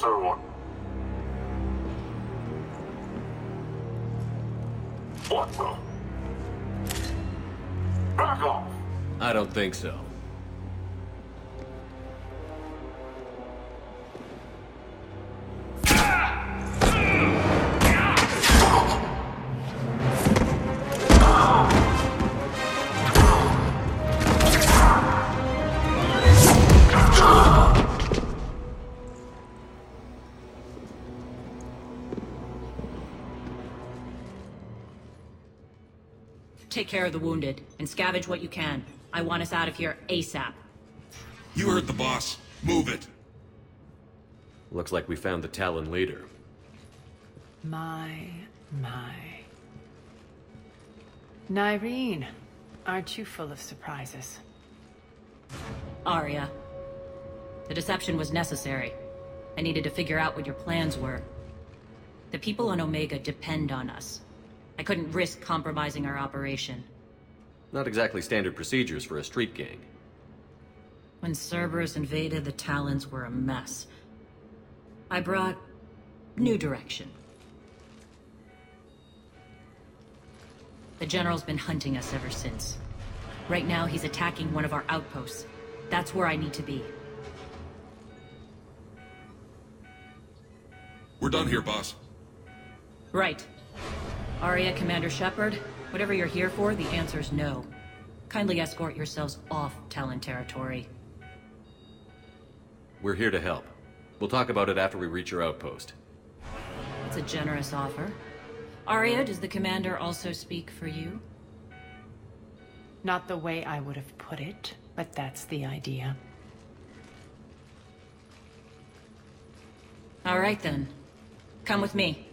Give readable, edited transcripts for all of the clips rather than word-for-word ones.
So what the? Back off! I don't think so. Take care of the wounded, and scavenge what you can. I want us out of here ASAP. You heard the boss. Move it. Looks like we found the Talon leader. My. Nyreen, aren't you full of surprises? Arya. The deception was necessary. I needed to figure out what your plans were. The people on Omega depend on us. I couldn't risk compromising our operation. Not exactly standard procedures for a street gang. When Cerberus invaded, the Talons were a mess. I brought new direction. The General's been hunting us ever since. Right now, he's attacking one of our outposts. That's where I need to be. We're done here, boss. Right. Arya, Commander Shepherd, whatever you're here for, the answer's no. Kindly escort yourselves off Talon territory. We're here to help. We'll talk about it after we reach your outpost. It's a generous offer. Arya, does the Commander also speak for you? Not the way I would have put it, but that's the idea. All right then. Come with me.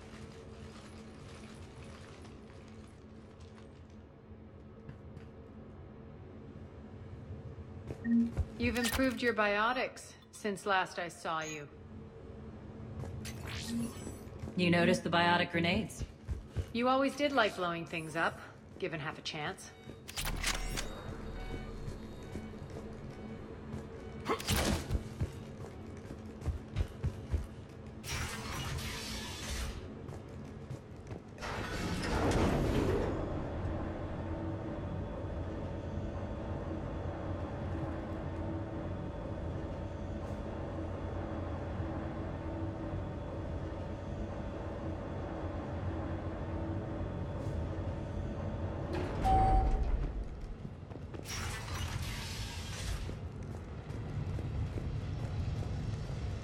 You've improved your biotics since last I saw you. You noticed the biotic grenades? You always did like blowing things up, given half a chance.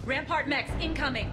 Rampart mechs incoming!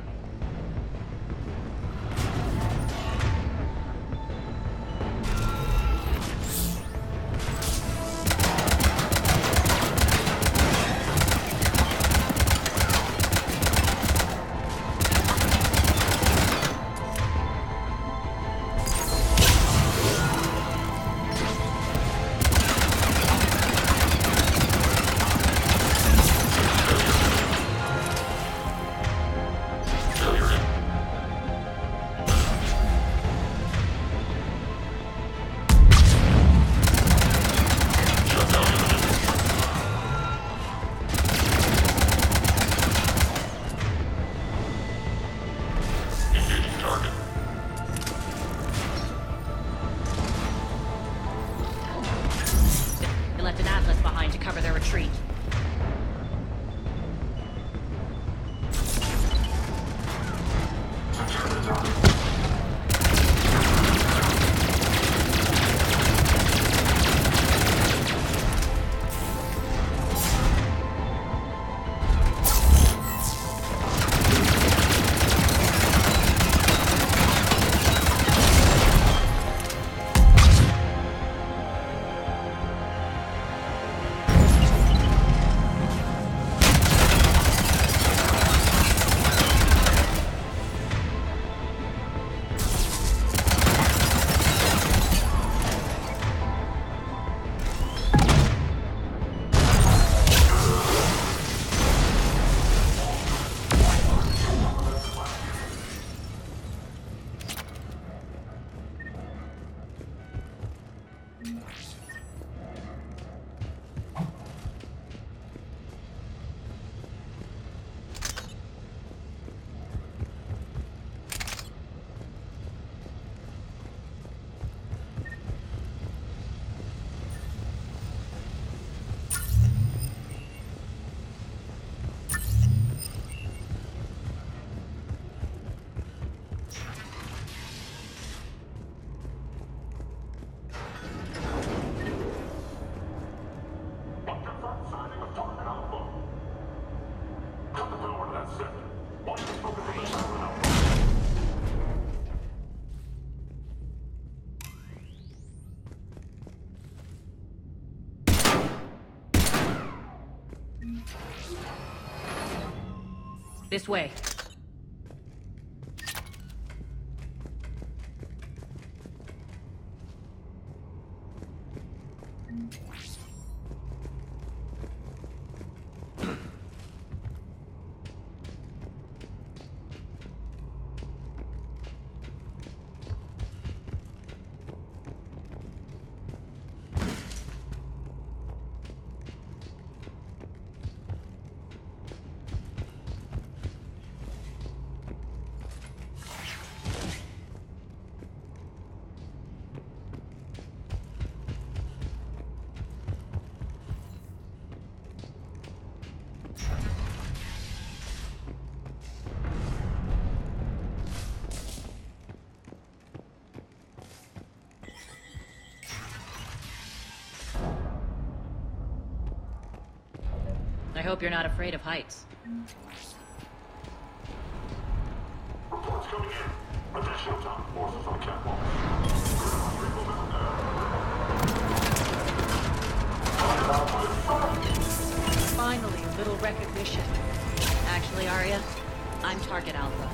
This way. I hope you're not afraid of heights. Reports coming in. Additional time forces on catwalk. Finally, a little recognition. Actually, Arya, I'm target alpha.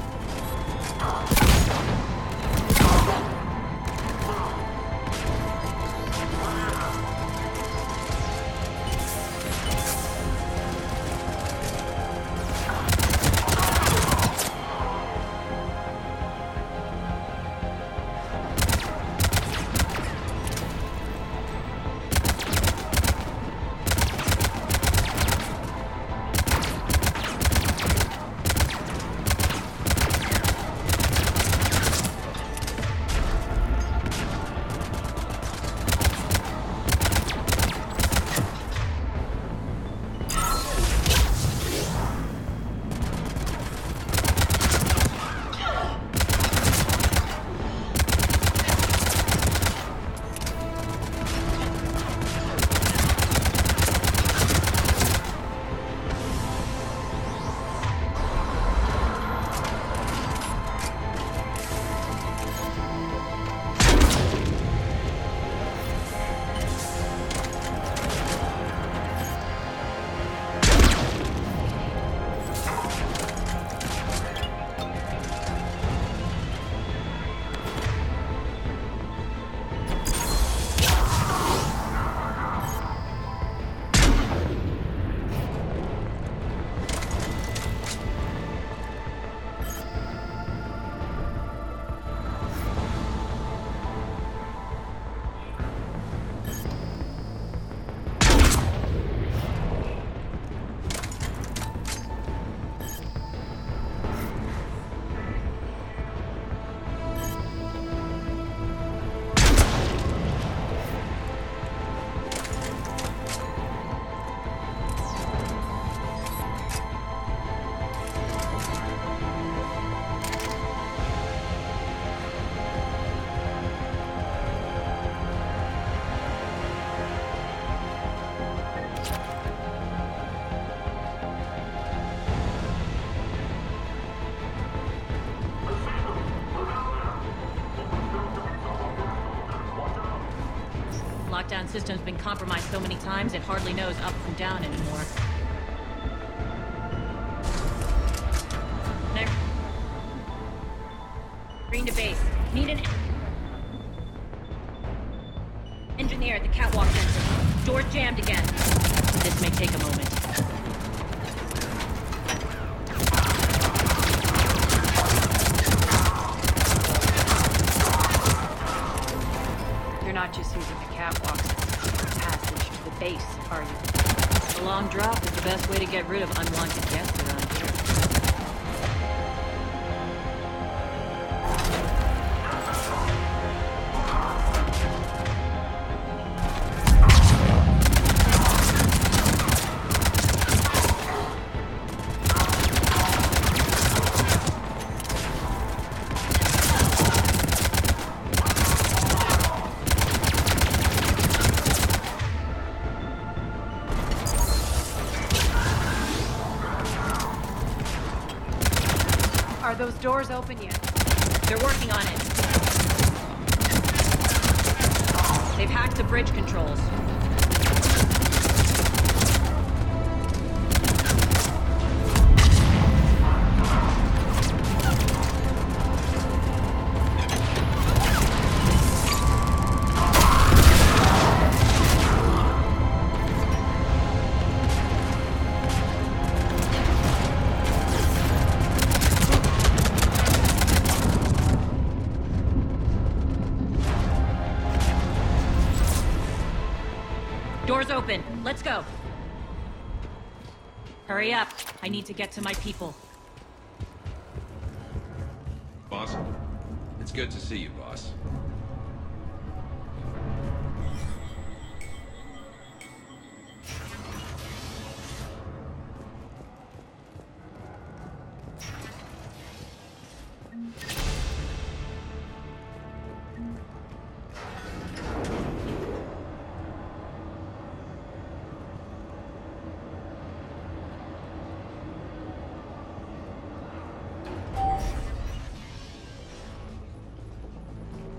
Lockdown system's been compromised so many times it hardly knows up from down anymore. Next. Green to base. Need an engineer at the catwalk center. Door's jammed again. This may take a moment. You're not just using the catwalk passage to the base, are you? A long drop is the best way to get rid of unwanted guests around here. Are those doors open yet? They're working on it. They've hacked the bridge controls. open. Let's go. Hurry up. I need to get to my people. Boss? It's good to see you, boss.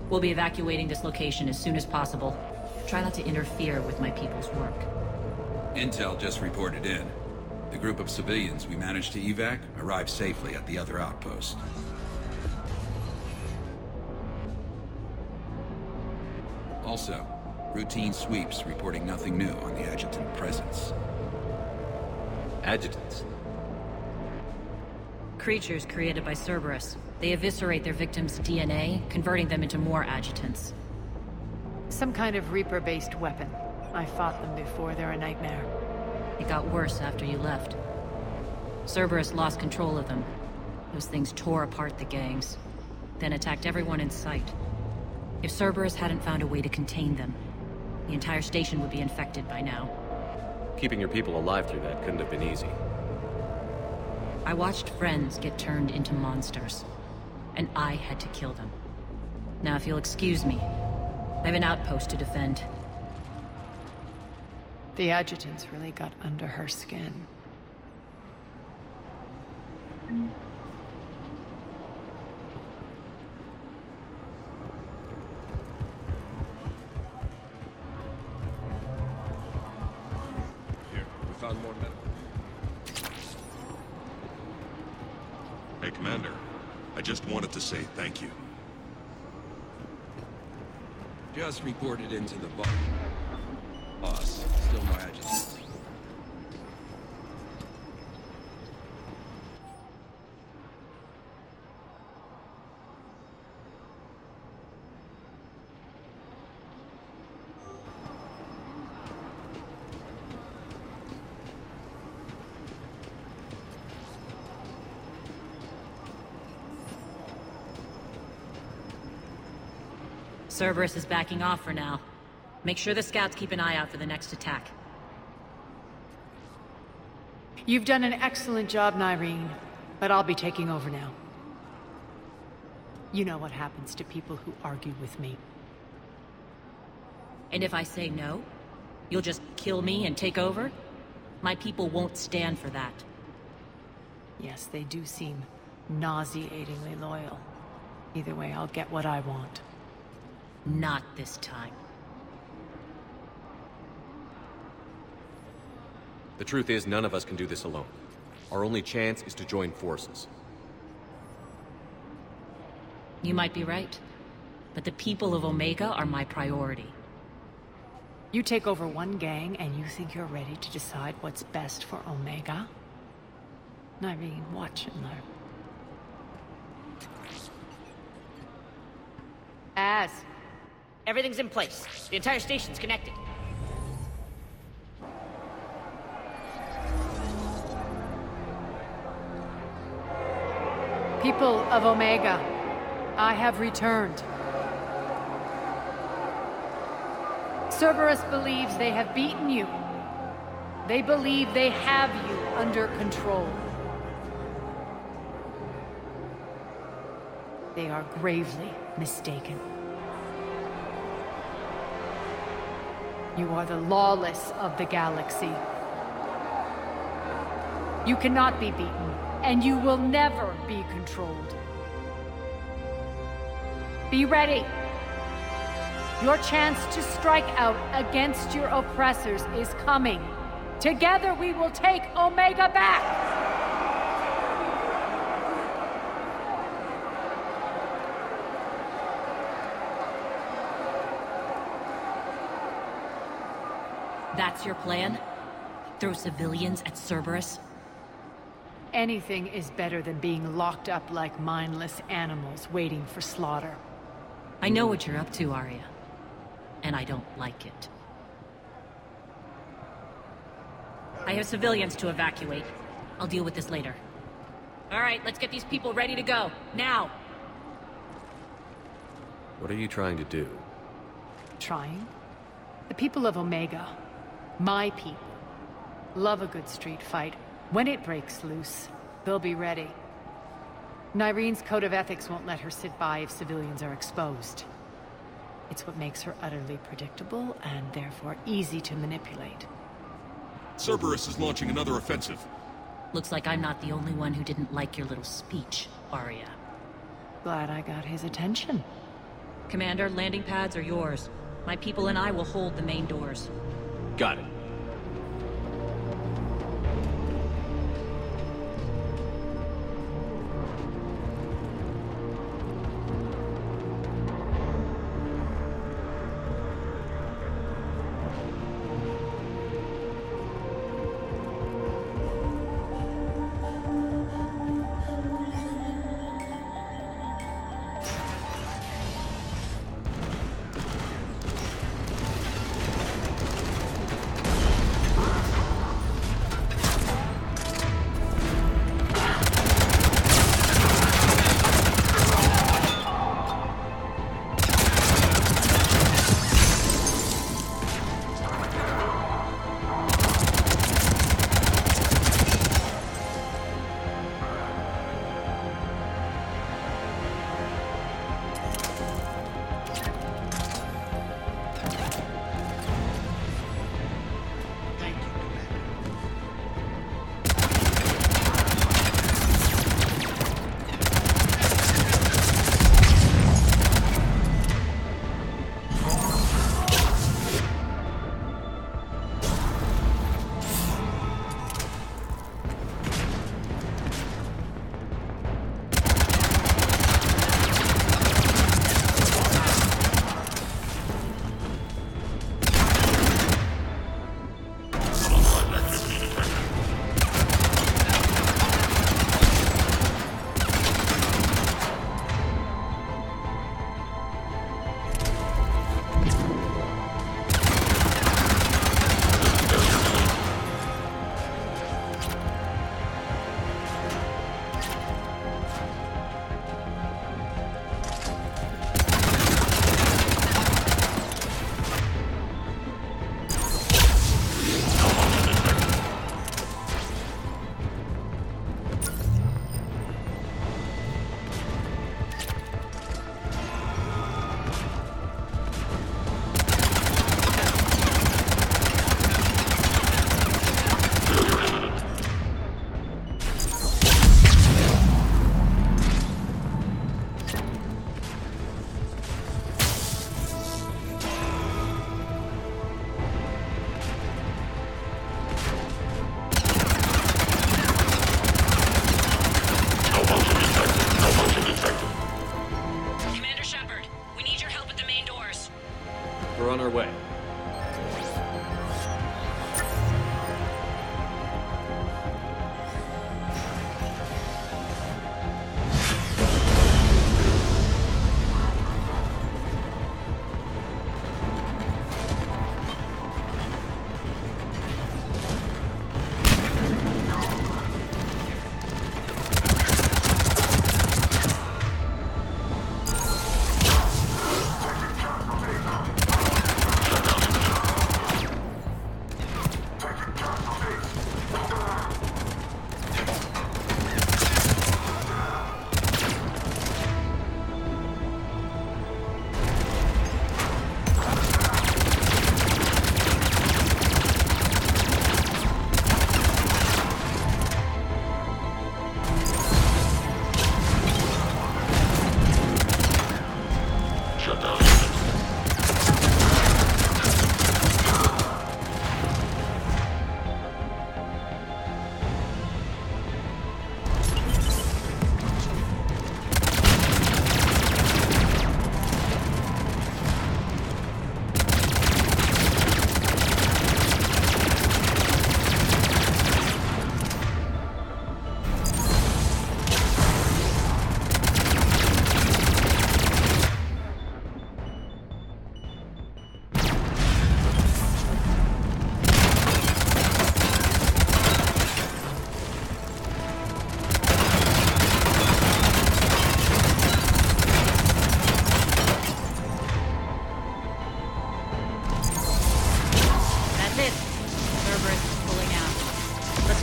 We'll be evacuating this location as soon as possible. Try not to interfere with my people's work. Intel just reported in. The group of civilians we managed to evac arrived safely at the other outpost. Also, routine sweeps reporting nothing new on the adjutant presence. Adjutants. Creatures created by Cerberus. They eviscerate their victims' DNA, converting them into more adjutants. Some kind of Reaper-based weapon. I fought them before, they're a nightmare. It got worse after you left. Cerberus lost control of them. Those things tore apart the gangs, then attacked everyone in sight. If Cerberus hadn't found a way to contain them, the entire station would be infected by now. Keeping your people alive through that couldn't have been easy. I watched friends get turned into monsters, and I had to kill them. Now, if you'll excuse me, I have an outpost to defend. The adjutants really got under her skin. Here, we found more metal. Hey, Commander. I just wanted to say thank you. Just reported into the boss. Still no adjutants. Cerberus is backing off for now. Make sure the scouts keep an eye out for the next attack. You've done an excellent job, Nyreen, but I'll be taking over now. You know what happens to people who argue with me. And if I say no, you'll just kill me and take over? My people won't stand for that. Yes, they do seem nauseatingly loyal. Either way, I'll get what I want. Not this time. The truth is, none of us can do this alone. Our only chance is to join forces. You might be right, but the people of Omega are my priority. You take over one gang and you think you're ready to decide what's best for Omega? Nyreen, watch and learn. Everything's in place. The entire station's connected. People of Omega, I have returned. Cerberus believes they have beaten you. They believe they have you under control. They are gravely mistaken. You are the lawless of the galaxy. You cannot be beaten, and you will never be controlled. Be ready. Your chance to strike out against your oppressors is coming. Together we will take Omega back! That's your plan? Throw civilians at Cerberus? Anything is better than being locked up like mindless animals waiting for slaughter. I know what you're up to, Arya. And I don't like it. I have civilians to evacuate. I'll deal with this later. All right, let's get these people ready to go. Now! What are you trying to do? Trying? The people of Omega, my people, love a good street fight. When it breaks loose, they'll be ready. Nyrene's code of ethics won't let her sit by if civilians are exposed. It's what makes her utterly predictable and therefore easy to manipulate. Cerberus is launching another offensive. Looks like I'm not the only one who didn't like your little speech, Arya. Glad I got his attention. Commander, landing pads are yours. My people and I will hold the main doors. Got it.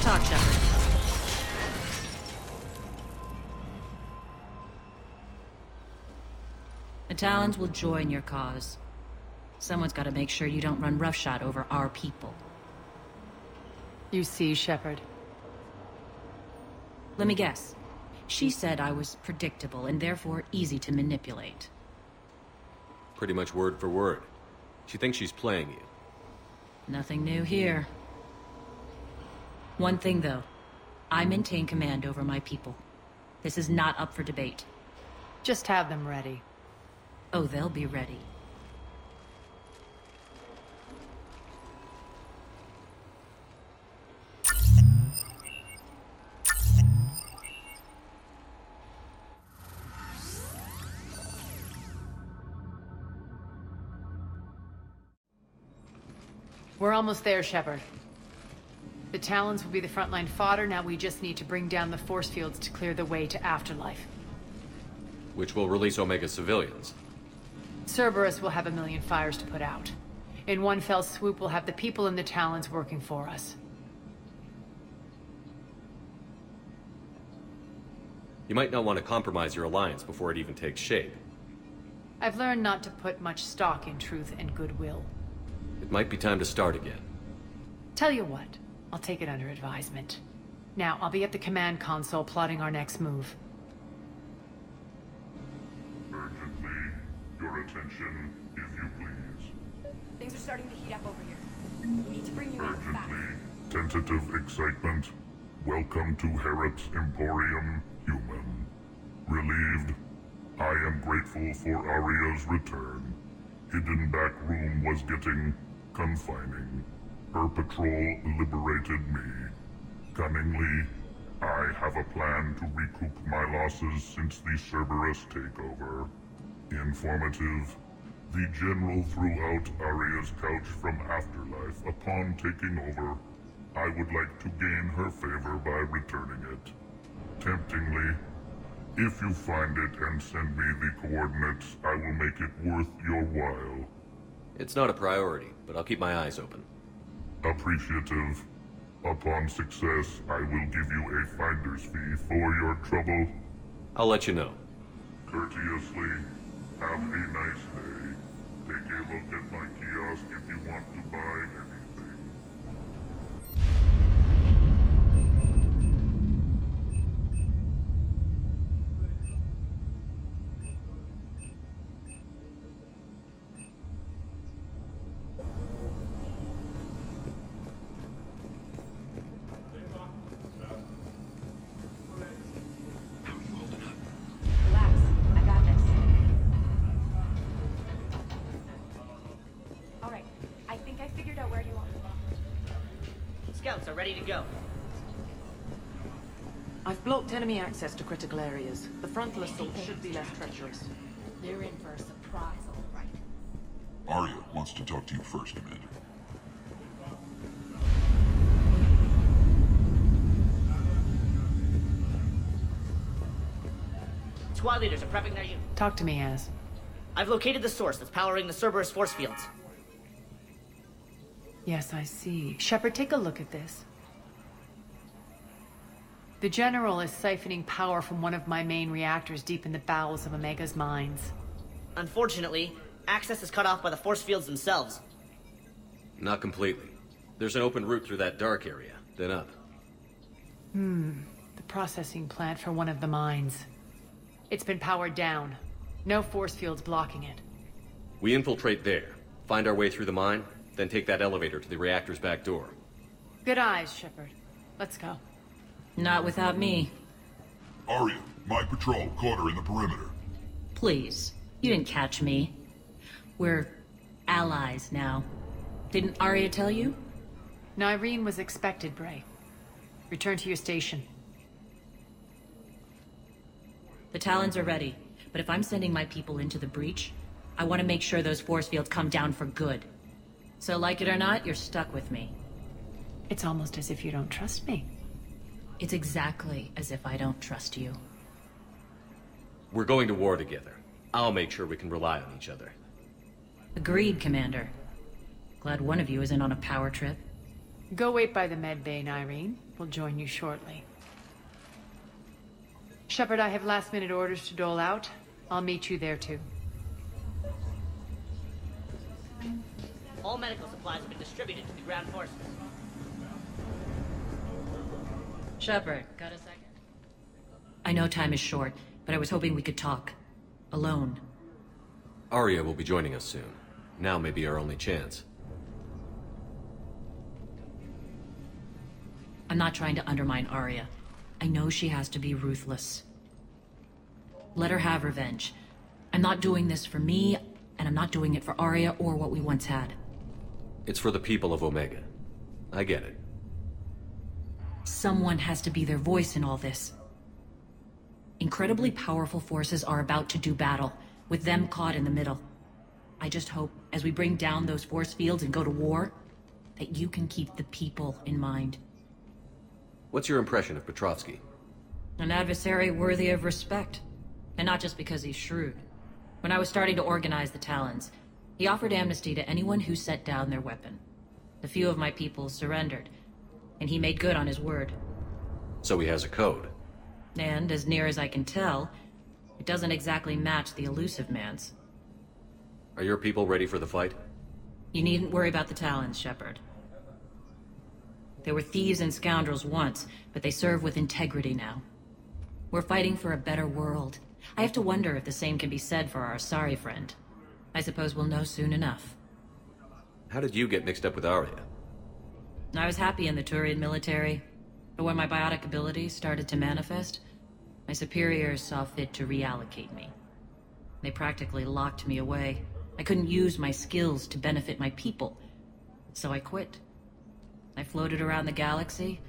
talk, Shepard. The Talons will join your cause. Someone's got to make sure you don't run roughshod over our people. You see, Shepherd. Let me guess. She said I was predictable and therefore easy to manipulate. Pretty much word for word. She thinks she's playing you. Nothing new here. One thing, though. I maintain command over my people. This is not up for debate. Just have them ready. Oh, they'll be ready. We're almost there, Shepherd. The Talons will be the frontline fodder, now we just need to bring down the force fields to clear the way to Afterlife. Which will release Omega civilians. Cerberus will have a million fires to put out. In one fell swoop, we'll have the people in the Talons working for us. You might not want to compromise your alliance before it even takes shape. I've learned not to put much stock in truth and goodwill. It might be time to start again. Tell you what, I'll take it under advisement. Now, I'll be at the command console plotting our next move. Urgently, your attention, if you please. Things are starting to heat up over here. We need to bring you in fast. Urgently, tentative excitement. Welcome to Herod's Emporium, human. Relieved, I am grateful for Aria's return. Hidden back room was getting confining. Her patrol liberated me. Cunningly, I have a plan to recoup my losses since the Cerberus takeover. Informative, the General threw out Aria's couch from Afterlife upon taking over. I would like to gain her favor by returning it. Temptingly, if you find it and send me the coordinates, I will make it worth your while. It's not a priority, but I'll keep my eyes open. Appreciative. Upon success, I will give you a finder's fee for your trouble. I'll let you know. Courteously, have a nice day. Take a look at my kiosk if you want to buy anything. Relax. I got this. All right. I think I figured out where you are. Scouts are ready to go. I've blocked enemy access to critical areas. The frontal assault should be less treacherous. They're in for a surprise, all right. Arya wants to talk to you first, Commander. Squad leaders are prepping their unit. Talk to me, Az. I've located the source that's powering the Cerberus force fields. Yes, I see. Shepard, take a look at this. The General is siphoning power from one of my main reactors deep in the bowels of Omega's mines. Unfortunately, access is cut off by the force fields themselves. Not completely. There's an open route through that dark area, then up. The processing plant for one of the mines. It's been powered down. No force fields blocking it. We infiltrate there, find our way through the mine, then take that elevator to the reactor's back door. Good eyes, Shepard. Let's go. Not without me. Arya, my patrol caught her in the perimeter. Please. You didn't catch me. We're allies now. Didn't Arya tell you? Nyreen was expected, Bray. Return to your station. The Talons are ready, but if I'm sending my people into the breach, I want to make sure those force fields come down for good. So like it or not, you're stuck with me. It's almost as if you don't trust me. It's exactly as if I don't trust you. We're going to war together. I'll make sure we can rely on each other. Agreed, Commander. Glad one of you isn't on a power trip. Go wait by the med bay, Irene. We'll join you shortly. Shepard, I have last-minute orders to dole out. I'll meet you there, too. All medical supplies have been distributed to the ground forces. Shepard, got a second? I know time is short, but I was hoping we could talk. Alone. Arya will be joining us soon. Now may be our only chance. I'm not trying to undermine Arya. I know she has to be ruthless. Let her have revenge. I'm not doing this for me, and I'm not doing it for Arya or what we once had. It's for the people of Omega. I get it. Someone has to be their voice in all this. Incredibly powerful forces are about to do battle, with them caught in the middle. I just hope, as we bring down those force fields and go to war, that you can keep the people in mind. What's your impression of Petrovsky? An adversary worthy of respect. And not just because he's shrewd. When I was starting to organize the Talons, he offered amnesty to anyone who set down their weapon. A few of my people surrendered, and he made good on his word. So he has a code. And, as near as I can tell, it doesn't exactly match the elusive man's. Are your people ready for the fight? You needn't worry about the Talons, Shepard. They were thieves and scoundrels once, but they serve with integrity now. We're fighting for a better world. I have to wonder if the same can be said for our Asari friend. I suppose we'll know soon enough. How did you get mixed up with Arya? I was happy in the Turian military, but when my biotic abilities started to manifest, my superiors saw fit to reallocate me. They practically locked me away. I couldn't use my skills to benefit my people, so I quit. I floated around the galaxy,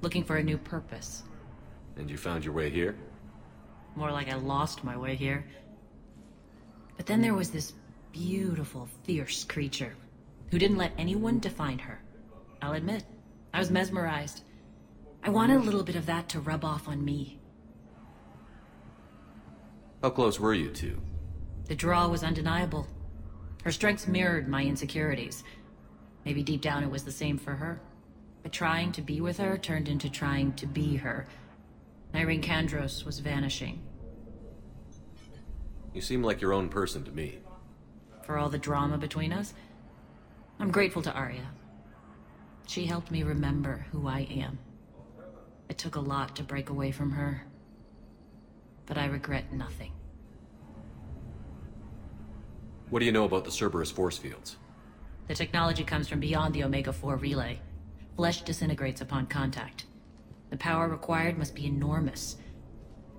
looking for a new purpose. And you found your way here? More like I lost my way here. But then there was this beautiful, fierce creature who didn't let anyone define her. I'll admit, I was mesmerized. I wanted a little bit of that to rub off on me. How close were you two? The draw was undeniable. Her strengths mirrored my insecurities. Maybe deep down it was the same for her. But trying to be with her turned into trying to be her. Irene Kandros was vanishing. You seem like your own person to me. For all the drama between us, I'm grateful to Arya. She helped me remember who I am. It took a lot to break away from her, but I regret nothing. What do you know about the Cerberus force fields? The technology comes from beyond the Omega-4 relay. Flesh disintegrates upon contact. The power required must be enormous.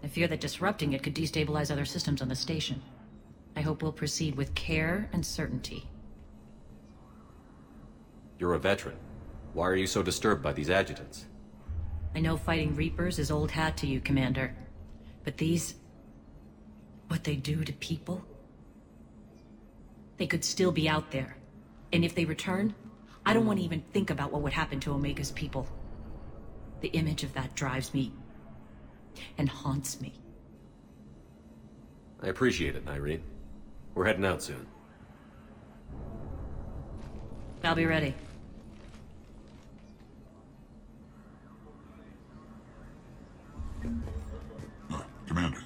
I fear that disrupting it could destabilize other systems on the station. I hope we'll proceed with care and certainty. You're a veteran. Why are you so disturbed by these adjutants? I know fighting Reapers is old hat to you, Commander. But these... what they do to people? They could still be out there. And if they return, I don't want to even think about what would happen to Omega's people. The image of that drives me and haunts me. I appreciate it, Irene. We're heading out soon. I'll be ready. Commander.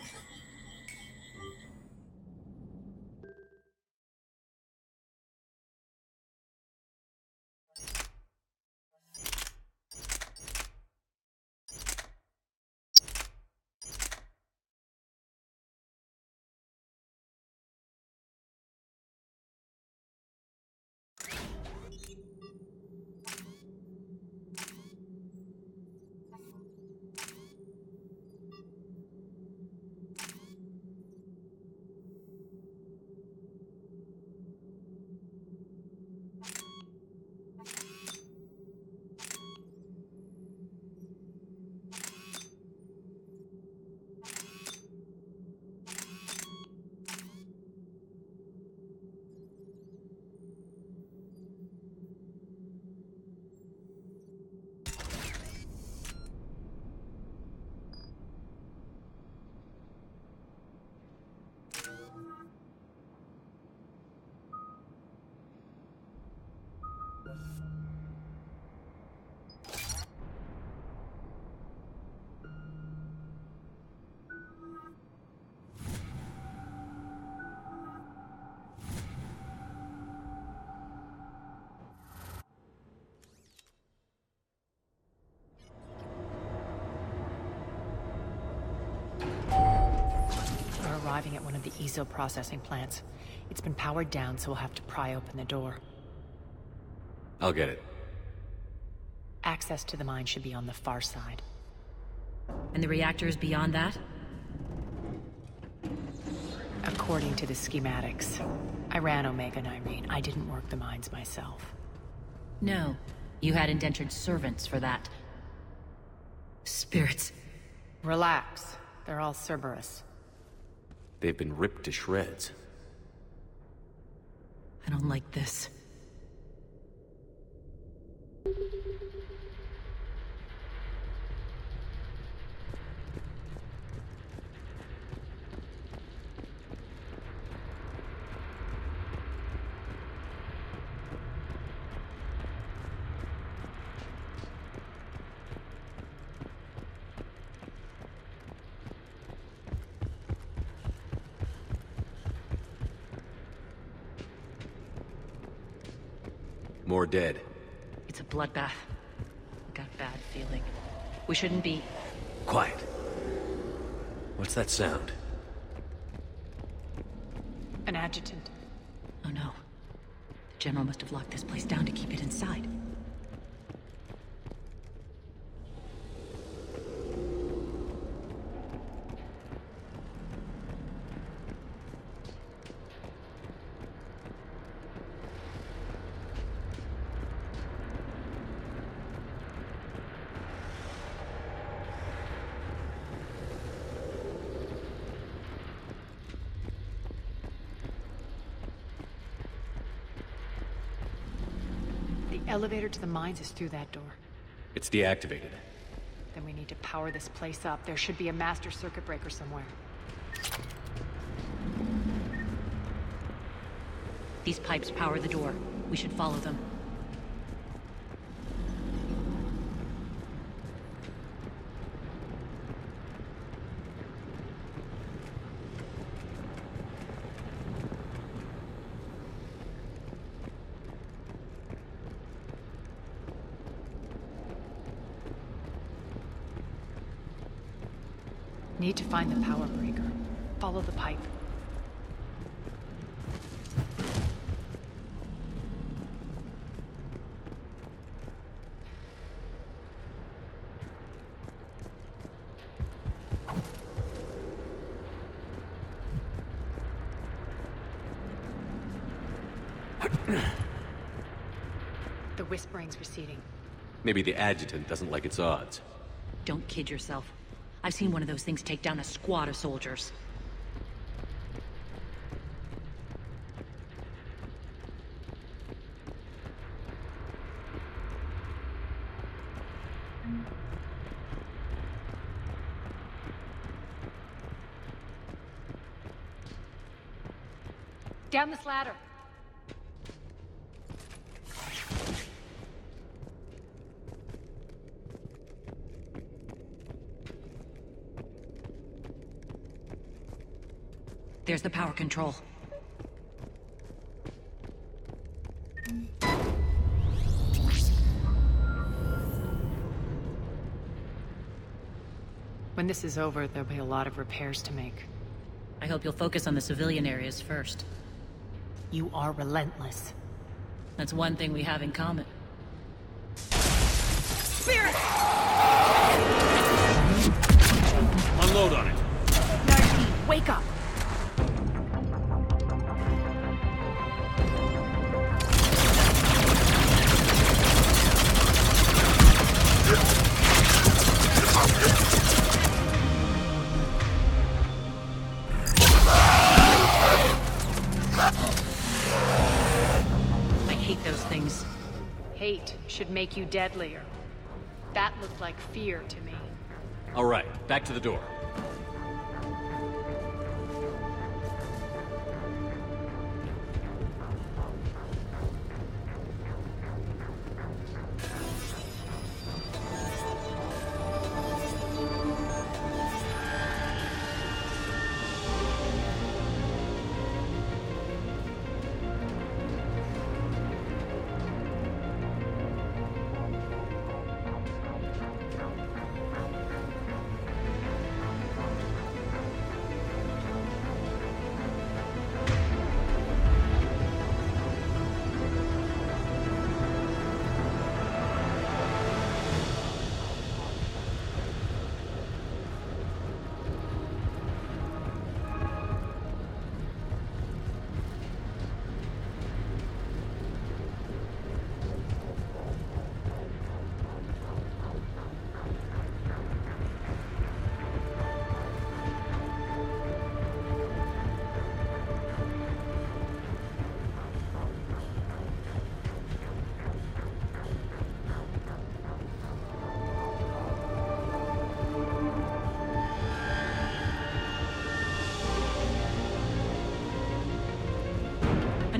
arriving at one of the ESO processing plants. It's been powered down, so we'll have to pry open the door. I'll get it. Access to the mine should be on the far side. And the reactors beyond that? According to the schematics. I ran Omega, Irene. I didn't work the mines myself. No. You had indentured servants for that. Spirits. Relax. They're all Cerberus. They've been ripped to shreds. I don't like this. More dead. It's a bloodbath. I got a bad feeling. We shouldn't be... Quiet. What's that sound? An adjutant. Oh no. The General must have locked this place down to keep it inside. The elevator to the mines is through that door. It's deactivated. Then we need to power this place up. There should be a master circuit breaker somewhere. These pipes power the door. We should follow them. Need to find the power breaker. Follow the pipe. The whispering's receding. Maybe the adjutant doesn't like its odds. Don't kid yourself. I've seen one of those things take down a squad of soldiers. Down this ladder. There's the power control. When this is over, there'll be a lot of repairs to make. I hope you'll focus on the civilian areas first. You are relentless. That's one thing we have in common. Spirit! Unload on it. Nardi, wake up! I hate those things. Hate should make you deadlier. That looked like fear to me. All right, back to the door.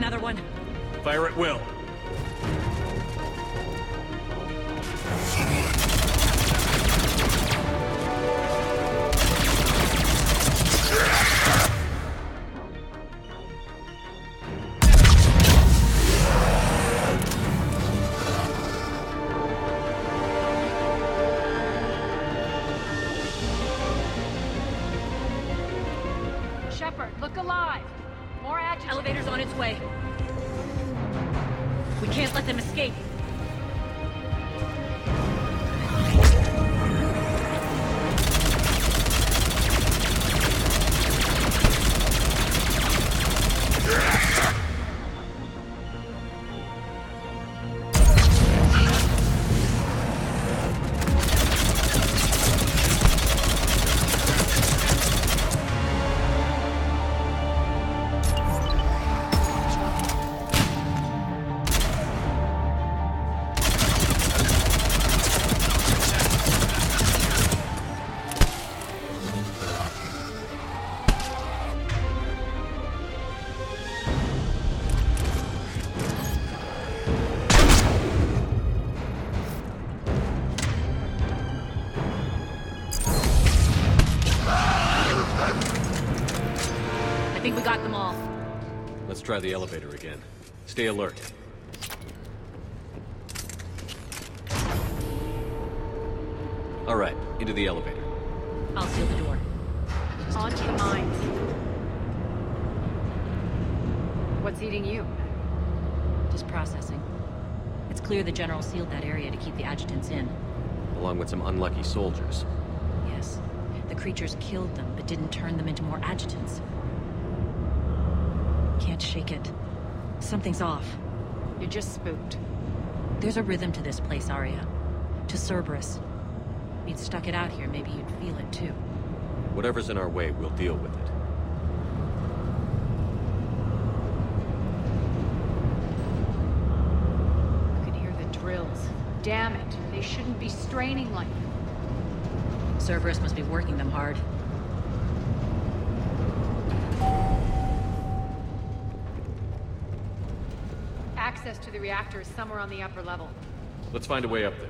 Another one. Fire at will. Shepard, look alive! More adjectives. Elevator's on its way. We can't let them escape. I think we got them all. Let's try the elevator again. Stay alert. All right, into the elevator. I'll seal the door. On to the mines. What's eating you? Just processing. It's clear the General sealed that area to keep the adjutants in. Along with some unlucky soldiers. Yes. The creatures killed them, but didn't turn them into more adjutants. Can't shake it. Something's off. You're just spooked. There's a rhythm to this place, Arya. To Cerberus. If you'd stuck it out here, maybe you'd feel it too. Whatever's in our way, we'll deal with it. You can hear the drills. Damn it. They shouldn't be straining like that. Cerberus must be working them hard. Access to the reactor is somewhere on the upper level. Let's find a way up there.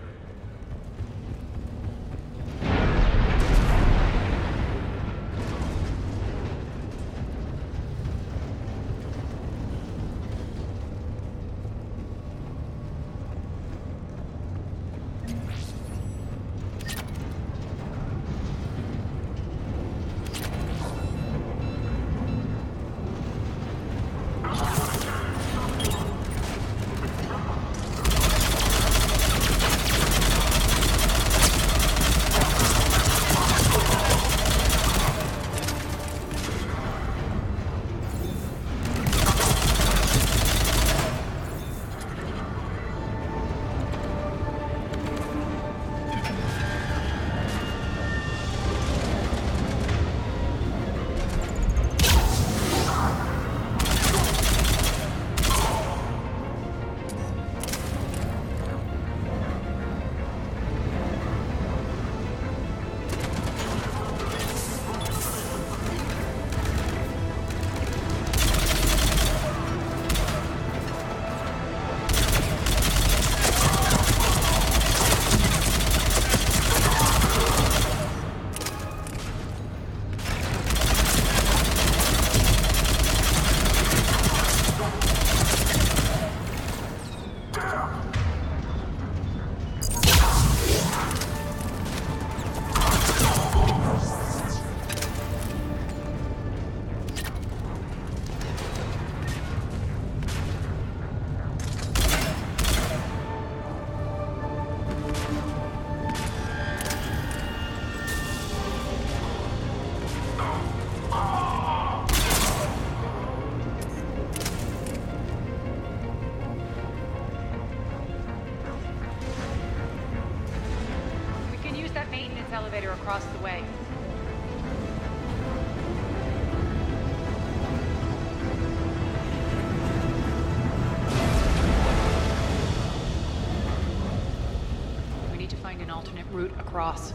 Elevator across the way. We need to find an alternate route across.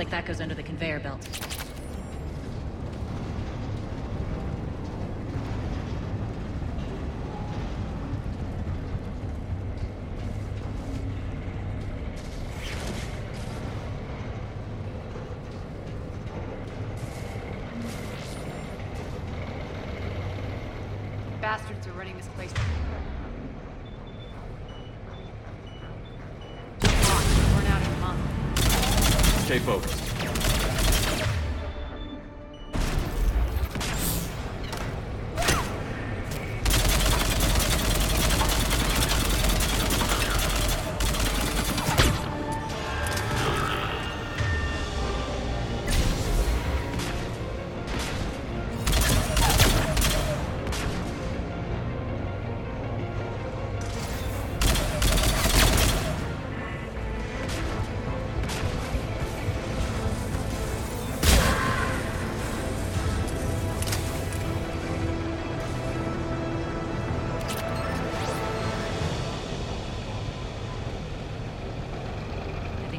like that goes under the conveyor belt. Bastards are running this place. We're out of the month. Stay focused.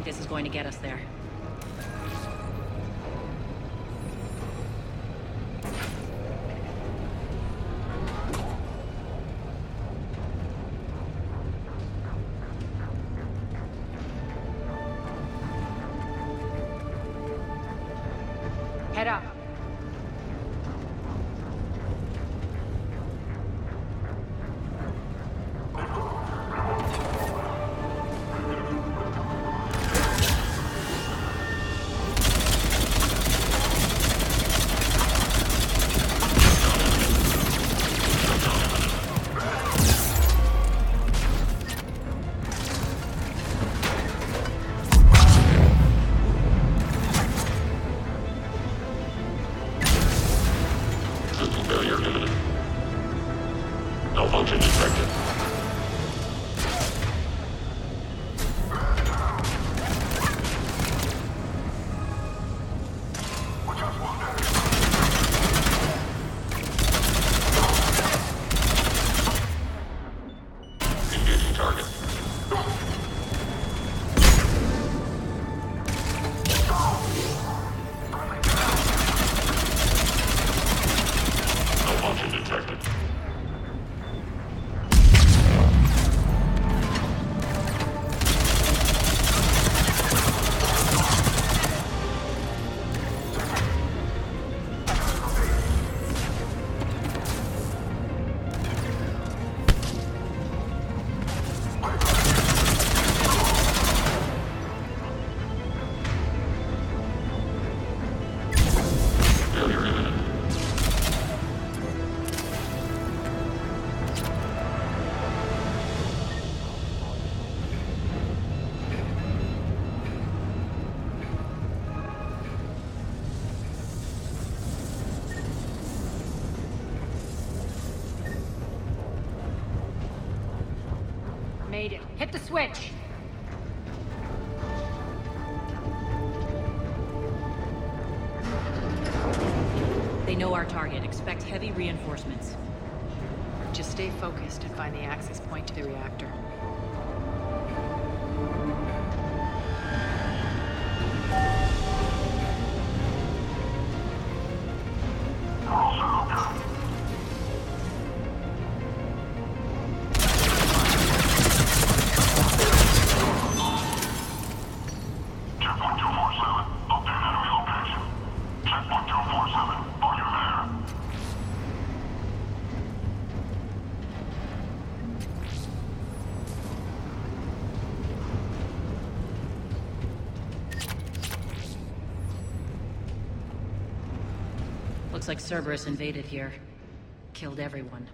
This is going to get us there. Head up. Made it. Hit the switch! They know our target. Expect heavy reinforcements. Just stay focused and find the access point to the reactor. Looks like Cerberus invaded here. Killed everyone.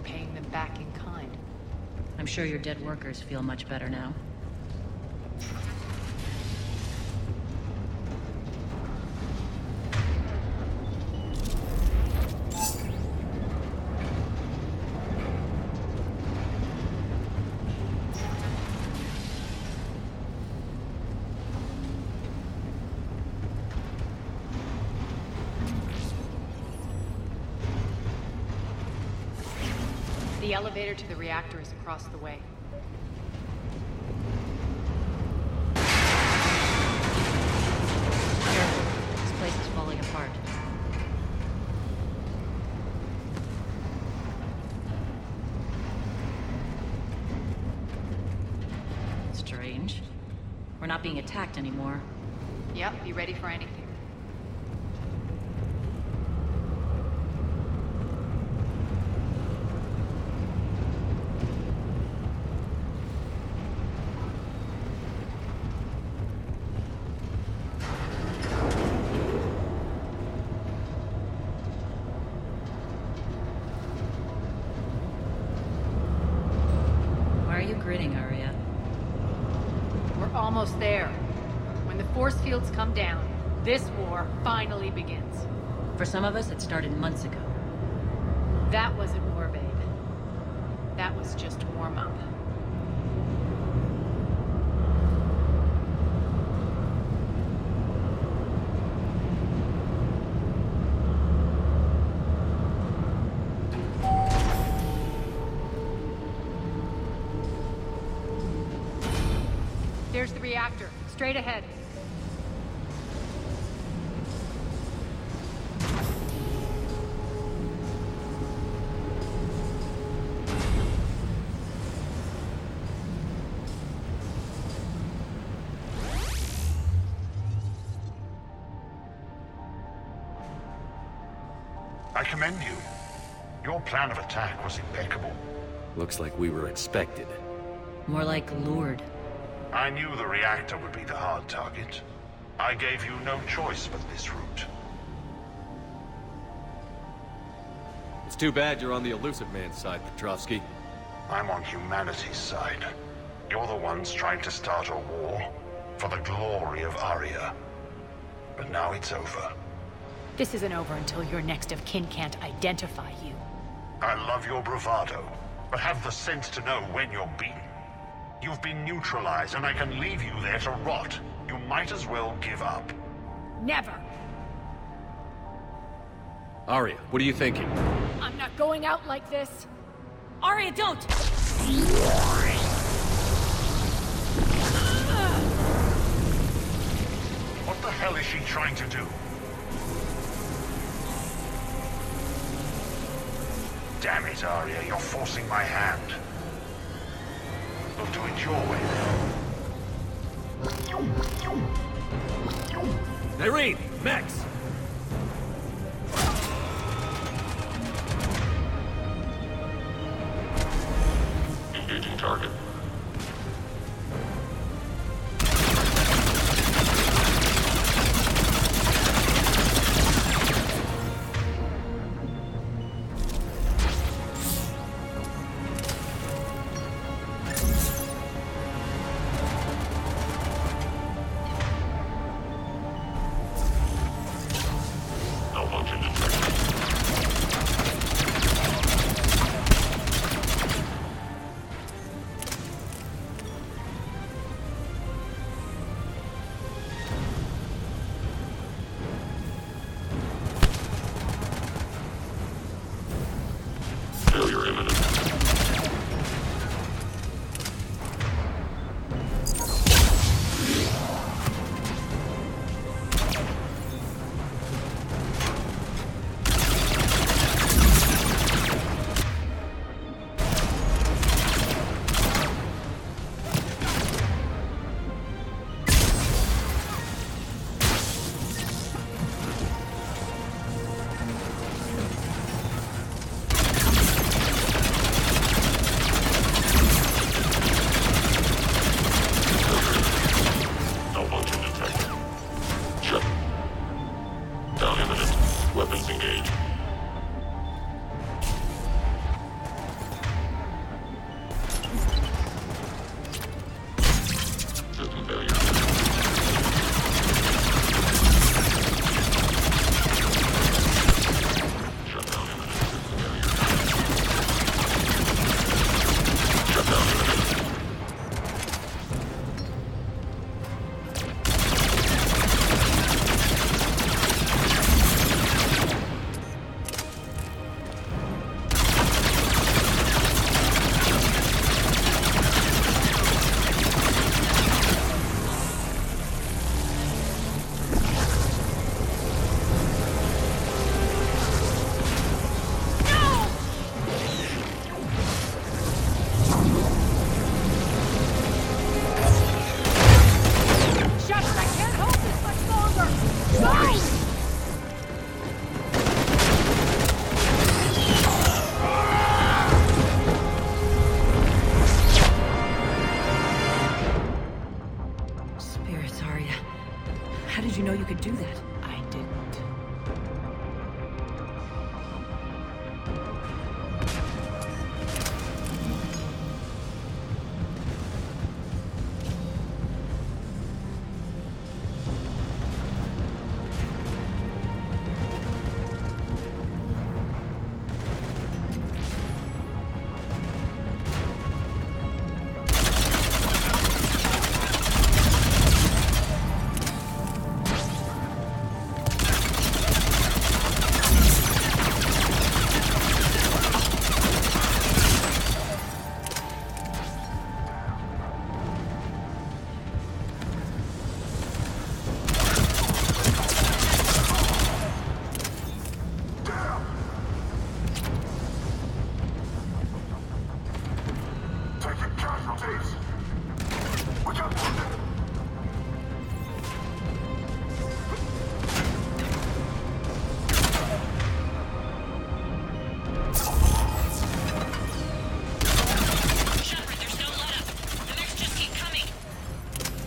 paying them back in kind. I'm sure your dead workers feel much better now. The elevator to the reactor is across the way. Careful. This place is falling apart. Strange. We're not being attacked anymore. Yep, be ready for anything. Grinning, Arya. We're almost there. When the force fields come down, this war finally begins. For some of us, it started months ago. That wasn't war, babe. That was just warm-up. There's the reactor. Straight ahead. I commend you. Your plan of attack was impeccable. Looks like we were expected. More like lured. I knew the reactor would be the hard target. I gave you no choice but this route. It's too bad you're on the Illusive Man's side, Petrovsky. I'm on humanity's side. You're the ones trying to start a war for the glory of Arya. But now it's over. This isn't over until your next of kin can't identify you. I love your bravado, but have the sense to know when you're beaten. You've been neutralized, and I can leave you there to rot. You might as well give up. Never! Arya, what are you thinking? I'm not going out like this. Arya, don't! What the hell is she trying to do? Damn it, Arya, you're forcing my hand. We'll do it your way, then. Irene! Max! Engaging target. you could do that. I didn't.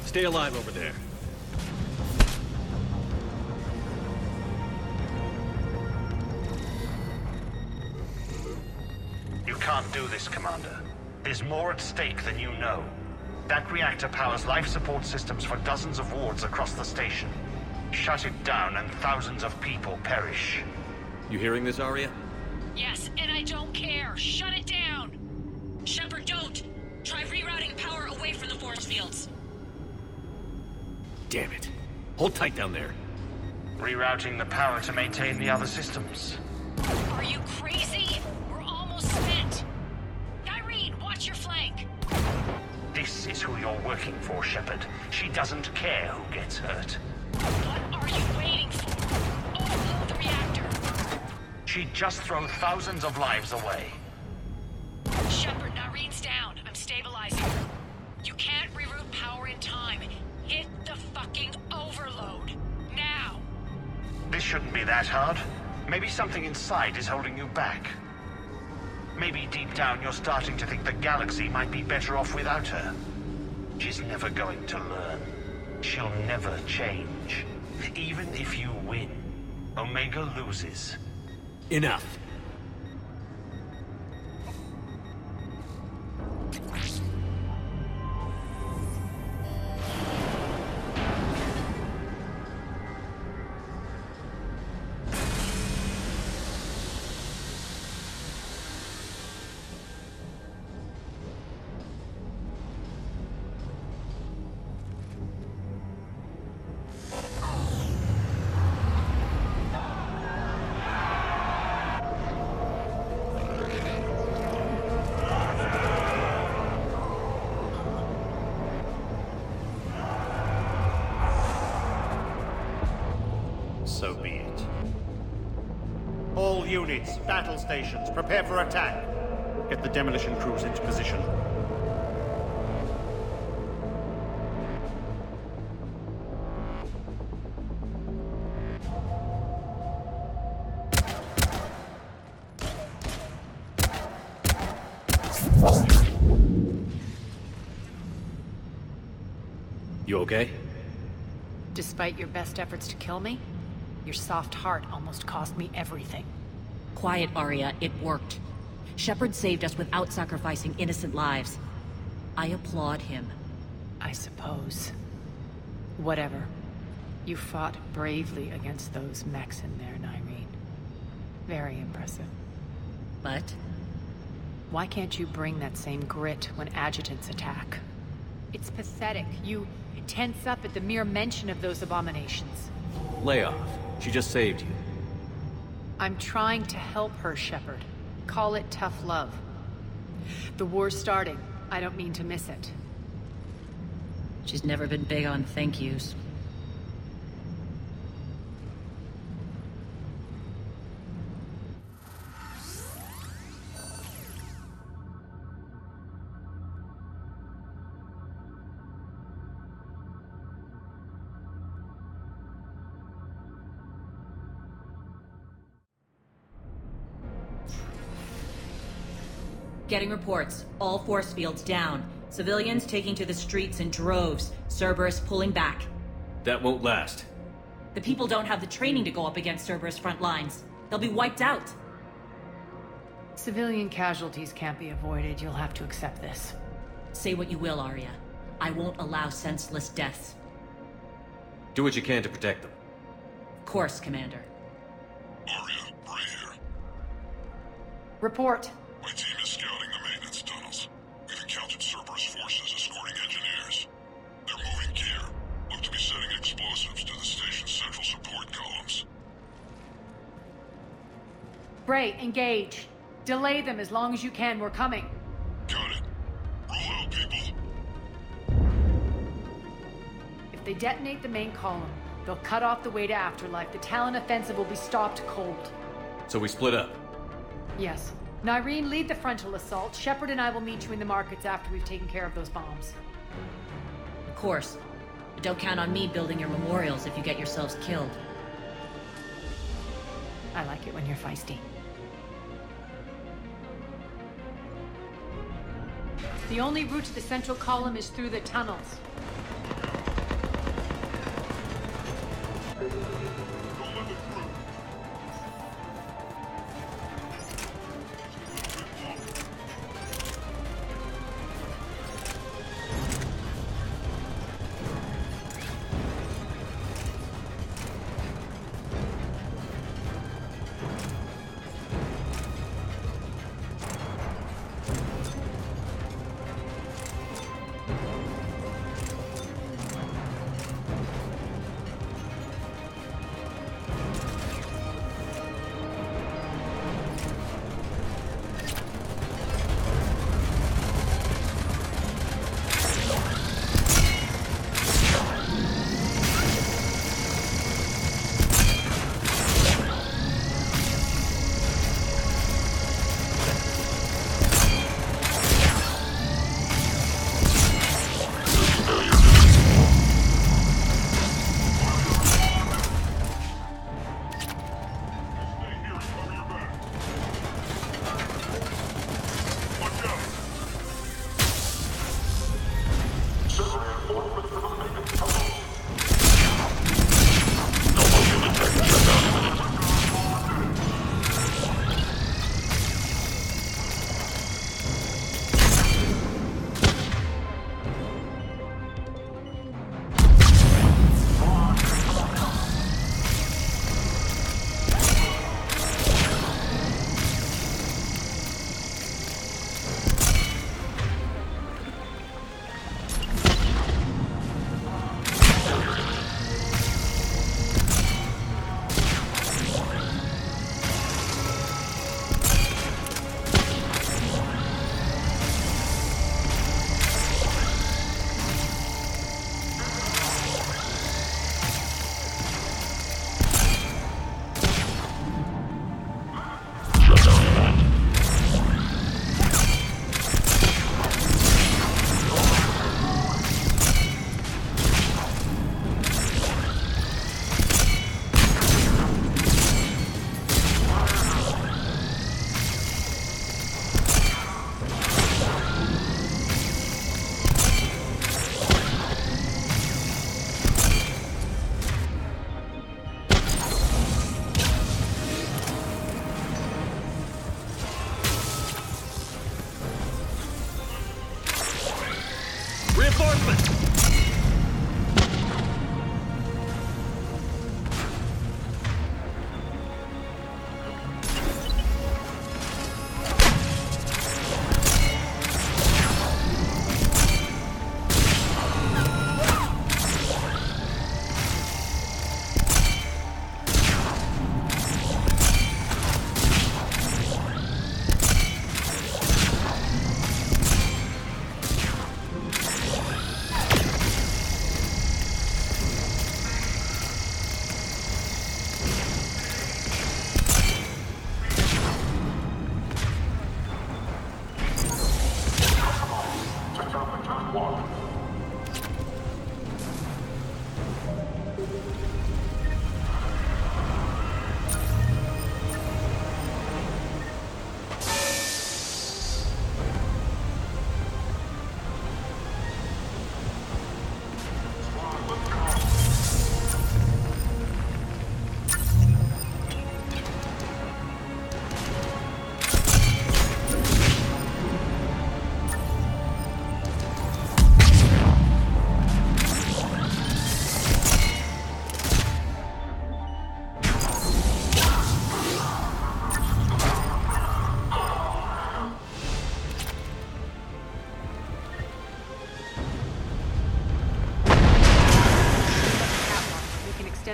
Stay alive over there. You can't do this, Commander. There's more at stake than you know. That reactor powers life support systems for dozens of wards across the station. Shut it down and thousands of people perish. You hearing this, Arya? Yes, and I don't care. Shut it down. Shepard, don't. Try rerouting power away from the force fields. Damn it. Hold tight down there. Rerouting the power to maintain the other systems. Are you crazy? We're almost spent. Irene, watch your flank. This is who you're working for, Shepard. She doesn't care who gets hurt. What are you waiting for? Overload the reactor. She'd just throw thousands of lives away. Shepard, Irene's down. I'm stabilizing. You can't reroute power in time. Hit the fucking overload. Now! This shouldn't be that hard. Maybe something inside is holding you back. Maybe deep down you're starting to think the galaxy might be better off without her. She's never going to learn. She'll never change. Even if you win, Omega loses. Enough. So be it. All units, battle stations, prepare for attack. Get the demolition crews into position. You okay? Despite your best efforts to kill me, your soft heart almost cost me everything. Quiet, Arya. It worked. Shepherd saved us without sacrificing innocent lives. I applaud him. I suppose. Whatever. You fought bravely against those mechs in there, Irene. Very impressive. But? Why can't you bring that same grit when adjutants attack? It's pathetic. You tense up at the mere mention of those abominations. Lay off. She just saved you. I'm trying to help her, Shepard. Call it tough love. The war's starting. I don't mean to miss it. She's never been big on thank yous. Getting reports. All force fields down. Civilians taking to the streets in droves. Cerberus pulling back. That won't last. The people don't have the training to go up against Cerberus front lines. They'll be wiped out. Civilian casualties can't be avoided. You'll have to accept this. Say what you will, Arya. I won't allow senseless deaths. Do what you can to protect them. Of course, Commander. Arya, Bray here. Report. My team is scouting the maintenance tunnels. We've encountered Cerberus forces escorting engineers. They're moving gear. Look to be setting explosives to the station's central support columns. Bray, engage. Delay them as long as you can. We're coming. Got it. Roll out, people. If they detonate the main column, they'll cut off the way to Afterlife. The Talon offensive will be stopped cold. So we split up. Yes. Nyreen, lead the frontal assault. Shepard and I will meet you in the markets after we've taken care of those bombs. Of course. But don't count on me building your memorials if you get yourselves killed. I like it when you're feisty. The only route to the central column is through the tunnels.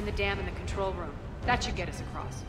then the dam in the control room. That should get us across.